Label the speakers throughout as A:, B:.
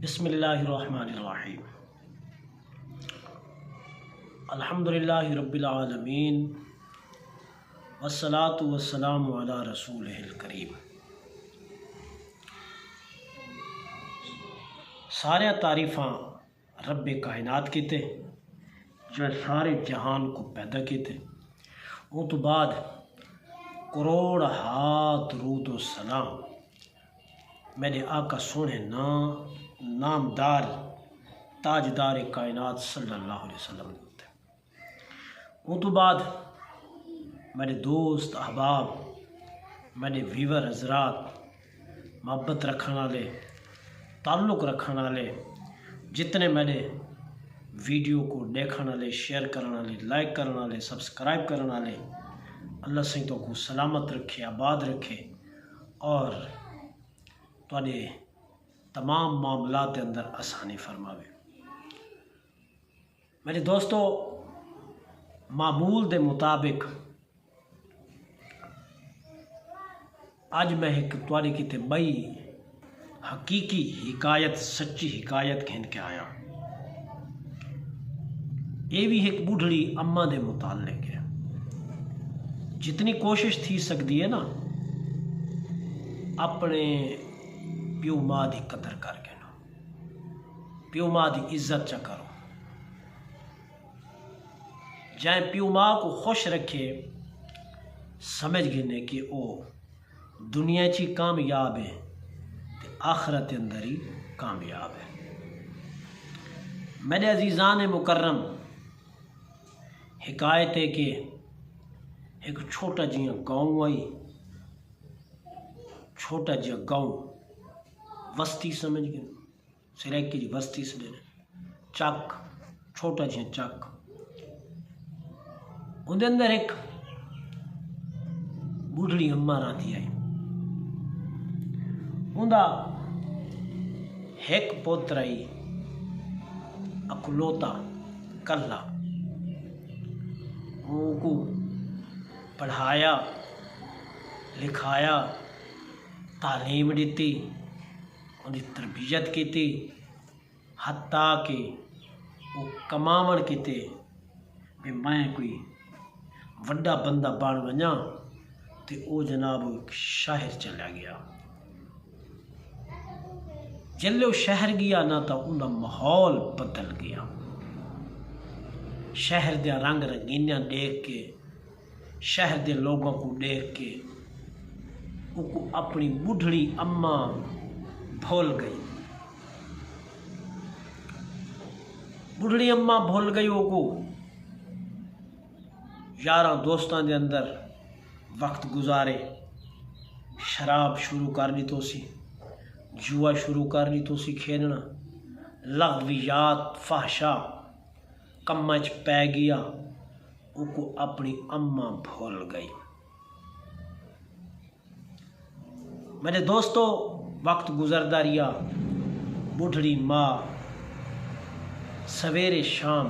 A: बिस्मिल्लाहिर्रहमानिर्रहीम। अल्हम्दुलिल्लाहि रब्बिल आलमीन वस्सलातु वस्सलामु अला रसूलिहिल करीम। सारे तारीफ़ां रब्बे कायनात कीते जो सारे जहान को पैदा कीते। उस तो बाद करोड़ हाथ रूद व सलाम मेरे आका सोने नामदार ताजदार कायनात सल्लल्लाहु अलैहि वसल्लम। उस तो बाद मेरे दोस्त अहबाब, मेरे वीवर हजरात, मोहब्बत रखने वाले, ताल्लुक़ रखने वाले, जितने मेरे वीडियो को देखने वाले, शेयर करने वाले, लाइक करने वाले, सब्सक्राइब करने वाले, अल्लाह से तो को सलामत रखे, आबाद रखे और तुहाडे तमाम मामलात के अंदर आसानी फरमावे। मेरे दोस्तों, मामूल के मुताबिक अज मैं एक तुहाडे किते बई हकीकी हिकायत, सच्ची हिकायत खेन के आया। ये भी एक बुढ़ड़ी अम्मा दे मुतालिक है। जितनी कोशिश थी सकती है ना, अपने प्यो माँ की कदर करके ना, प्यो माँ की इज्जत च करो। जाए प्यो माँ को खुश रखे, समझ गिने कि वो दुनिया ची कामयाब है तो आखरत अंदर ही कामयाब है। मेरे अजीज़ान मुकर्रम, हिकायत है कि एक छोटा जिहा गाँव आई, छोटा जिहा गाँव वस्ती समझ गए, सिरैकी जी वस्ती से चक, छोटा जिहा चक। उनके अंदर एक बुढ़ड़ी अम्मा रहती आई। उनका एक पुत्र आई, अकलौता कल्ला। उनको पढ़ाया लिखाया, तालीम दी, उनकी तरबियत की, हत्ता कि वो कमावन किते भी मैं कोई वड्डा बंदा बन वजा तो वो जनाब एक शहर चला गया। जल्ले वो शहर गया ना तो उनका माहौल बदल गया। शहर दे रंग रंगीनियां देख के, शहर के लोगों को देख के वो अपनी बुढ़ड़ी अम्मा भूल गई। बुढ़ड़ी अम्मा भूल गई। वो यारा दोस्तों के अंदर वक्त गुजारे, शराब शुरू कर दी तो सी, जुआ शुरू कर दी तो सी खेलना, लग़वियात फहशा कम्मा च पै गया। वो अपनी अम्मा भूल गई। मेरे दोस्तों, वक्त गुजरदा रिया। बुढ़ड़ी माँ सवेरे शाम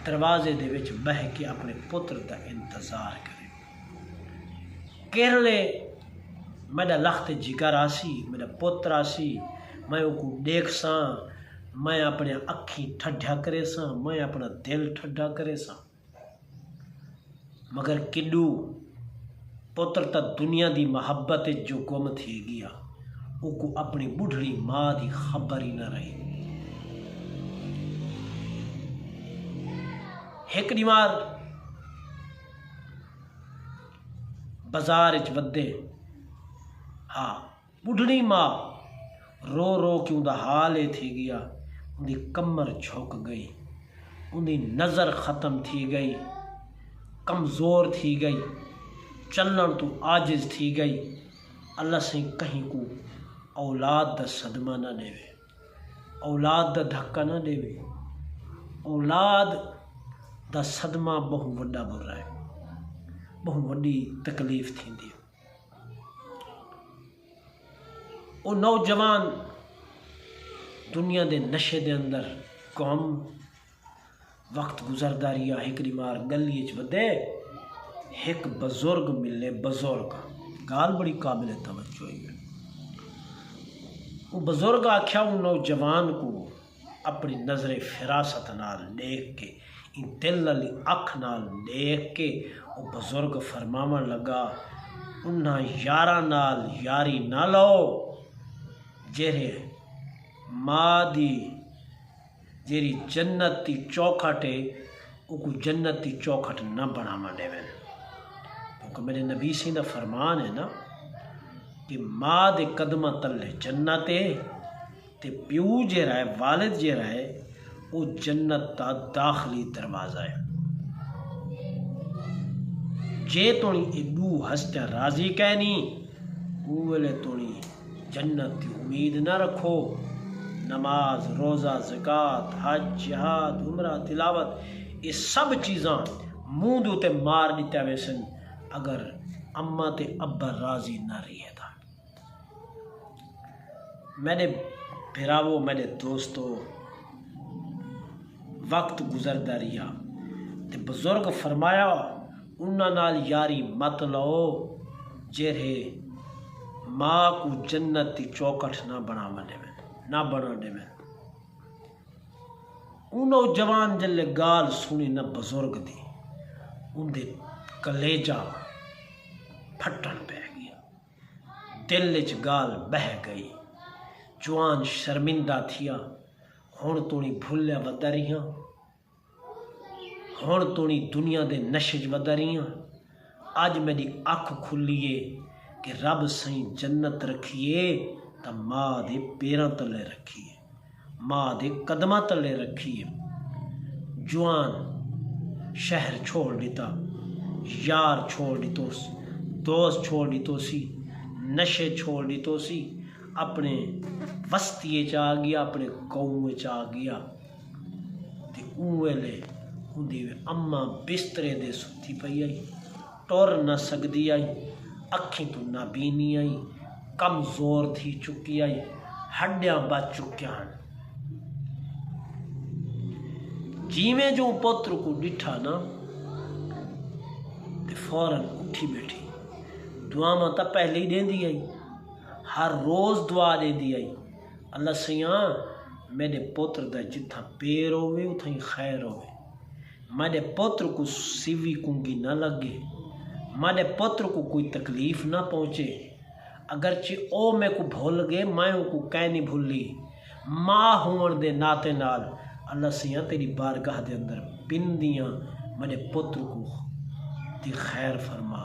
A: दरवाजे दे विच बह के अपने पुत्र का इंतज़ार करे। केरले मेरा लख्त जिगर आसी, मेरा पुत्र आसी, मैं उसको देख सा, मैं अपने अखी ठड्डा करे सा, मैं अपना दिल ठड्डा करे सा। मगर किडू पुत्र तक दुनिया की मुहब्बत जो गुम थी गया, वो अपनी बुढ़ड़ी माँ की खबर ही न रही। एक दीवार बाजार च वधे। हाँ, बुढ़ड़ी माँ रो रो के उनका हाल ये थी गया। उनकी कमर झुक गई, उनकी नज़र ख़त्म थी गई, कमज़ोर थी गई, चलन तो आजिज़ थी गई। अल्लाह से कहीं को औलाद दा सदमा ना देवे, औलाद दा धक्का ना देवे। औलाद दा सदमा बहु वड्डा बुरा है, बहु वड्डी तकलीफ थी। वो नौजवान दुनिया के नशे के अंदर गुम, वक्त गुजरदा रिया। एक मार गली च वधे, एक बुजुर्ग मिले। बुजुर्ग गाल बड़ी काबिल तवज्जो है। वो बुजुर्ग आख्या उन नौजवान को अपनी नज़र फिरासत नाल देख के, इन दिल वाली अख नाल देख के वो बुजुर्ग फरमावन लगा, उन्हां यारां नाल यारी ना लो जेरे माँ दी जेरी जन्नत की चौखट है वो जन्नत की चौखट न बनावन देवें। क्योंकि मेरे नबी सिंह का फरमान है ना कि माँ के कदम तले जन्नत है, ते प्यू जेरा है वालिद जेरा है वो जन्नत का दाखिली दरवाज़ा है। जे तुणी एडू हस्त्या राजी कहनी वो वेले तुणी जन्नत की उम्मीद न रखो। नमाज रोज़ा ज़कात हज जिहाद उमरा तिलावत ये सब चीज़ां मूँह दे उत्ते मार दित्या वैसन अगर अम्मा ते अब्बा राजी ना रही था। मेरे भिरावो मेरे दोस्तों वक्त गुजरदा रिहा ते बुजुर्ग फरमाया उन्हां नाल यारी मत लो जेरे माँ को जन्नत की चौखट ना बनावन देवें ना बना देवें। उन नौजवान जल्ले गाल सुनी न बुजुर्ग दी उनके कलेजा फटन पै गया, दिल च गाल बह गई। जवान शर्मिंदा थिया, हुण तुणी भुलिया वधा रहियां, हुण तुणी दुनिया दे नशे च वधा रहियां। अज मेरी अख खुलीए कि रब सही जन्नत रखिए तो माँ दे पैरां तले रखिए, माँ दे कदमां तले रखिए। जवान शहर छोड़ दिता, यार छोड़ दितो, दोस्त छोड़ दितो सी, नशे छोड़ दितो सी, अपने वस्तिए च आ गया, अपने कौए च आ गया। ते वेले उंदी अम्मा बिस्तरे दे सुती पई आई, टुर न सकदी आई, अखीं तो नाबीनी आई, कमज़ोर थी चुकी आई, हड्डियां बच चुकिया हैं। जिमें जो पुत्र को डिठा ना ते फौरन उठी बैठी, दुआवां तो पहले ही देंदी आई, हर रोज़ दुआ देंदी आई, अल्लाह सैयां मेरे पुत्र दा जिथा पैर होवे उथा ही खैर होवे, मेरे पुत्र को सिवी कुंगी ना लगे, मेरे पुत्र को कोई तकलीफ ना पहुँचे। अगरचे ओ मैं को भूल गए, मैं को कह नहीं भूली, माँ होने दे नाते नाल अल्लाह सियां तेरी बारगाह दे अंदर बिंदियां मेरे पुत्र को दी खैर फरमा,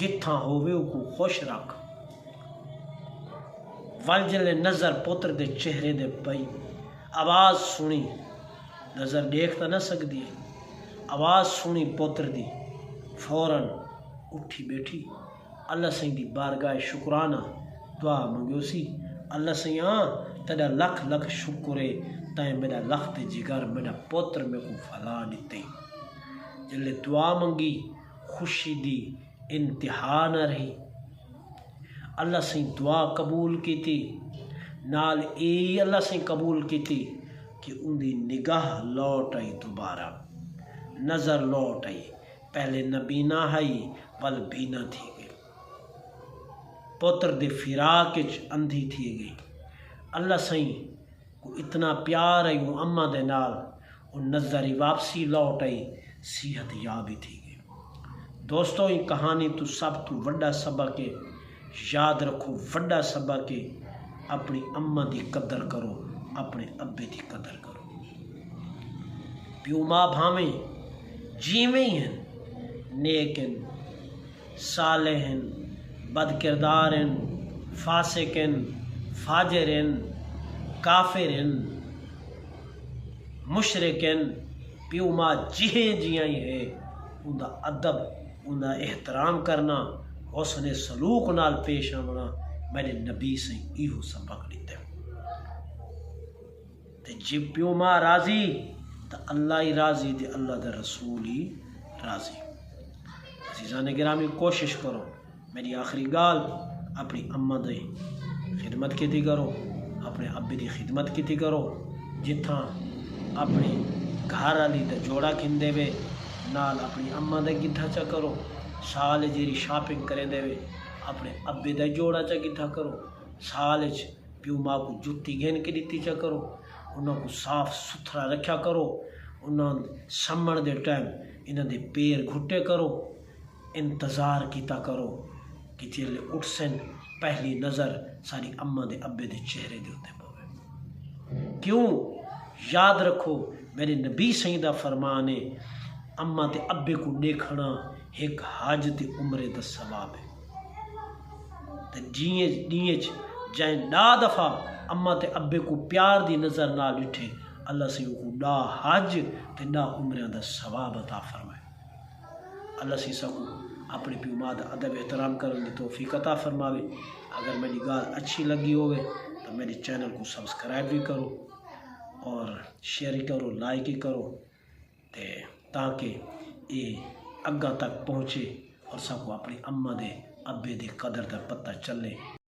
A: जिथा होवे को खुश रख। वल जले नज़र पुत्र दे चेहरे दे पई, आवाज़ सुनी, नज़र देख तो ना सकती, आवाज़ सुनी पुत्र दी, फौरन उठी बैठी, अल्लाह सही दी बारगाह शुक्राना दुआ मंगियो सी, अल्लाह सैयां तेरा लख लख शुक्र है तैं मेरा लख ते जिगर मेरा पुत्र में को फला दिते। जल्ले दुआ मंगी खुशी दी इंतहा न रही, अल्लाह सही दुआ कबूल की थी, नाल ए अल्लाह सही कबूल की थी कि उनकी निगाह लौट आई, दोबारा नज़र लौट आई, पहले नबीना आई वल बीना थी गई, पुत्र दे फिराक अंधी थी गई। अल्लाह सही को इतना प्यार आई वो अम्मा दे नाल, वो नज़र वापसी लौट आई, सेहत याबी थी गई। दोस्तों ये कहानी तो सब तो वड्डा सबक है, याद रखो वड्डा सबक है, अपनी अम्मा की कदर करो, अपने अब्बे की कदर करो। प्यो माँ भावें जिवें ही हैं, नेक हैं, साले हैं, बदकिरदार हैं, फासिक हैं, फाजिर हैं, काफिर हैं, मुशरिक हैं, प्यो माँ जिहे जिया ही है उनका अदब उनका एहतराम करना, उसने सलूक नाल पेश आना मेरे नबी से इहो सबक दिता। ते जे प्यो माँ राजी तो अल्लाह ही राजी, ते अल्लाह का रसूल ही राजी। अज़ीज़ान गिरामी कोशिश करो, मेरी आखिरी गाल अपनी अम्मा दी खिदमत की करो, अपने अब्बे की खिदमत की करो, जिथा अपनी घर वाली का जोड़ा खिंदे वे नाल अपनी अम्मा का गिद्धा चा करो, साल जी शॉपिंग करें देवे अपने अब्बे का जोड़ा चा गिद्धा करो, साल प्यू माँ को जुत्ती घेन के दी चा करो, उन्होंने साफ सुथरा रखा करो, उन्होंने सम्मण दे टाइम इन्हों दे पैर घुटे करो, इंतज़ार किया करो कि जिले उठ सन पहली नज़र सारी अम्मा दे अब्बे दे चेहरे दे उत्ते पवे। क्यों? याद रखो मेरे नबी सईदा फरमान है, अम्मा ते अब्बे को देखना एक हज ते उम्रे दा सवाब है। ते जिए जिए जाए डा दफ़ा अम्मा ते अब्बे को प्यार दी नज़र ना डिठे, अल्लाह से को डा हज ते डा उम्रिया दा सवाब अता फरमाए। अल्लाह से सबको अपने प्यू माँ का अदब एहतराम करने की तौफीक अता फरमावे। अगर मेरी गाल अच्छी लगी होवे तो मेरे चैनल को सब्सक्राइब भी करो और शेयर ही करो, लाइक ही करो, ताकि ये अग्गा तक पहुँचे और सबको अपनी अम्मा दे अब्बे दे कदर दा पता चले।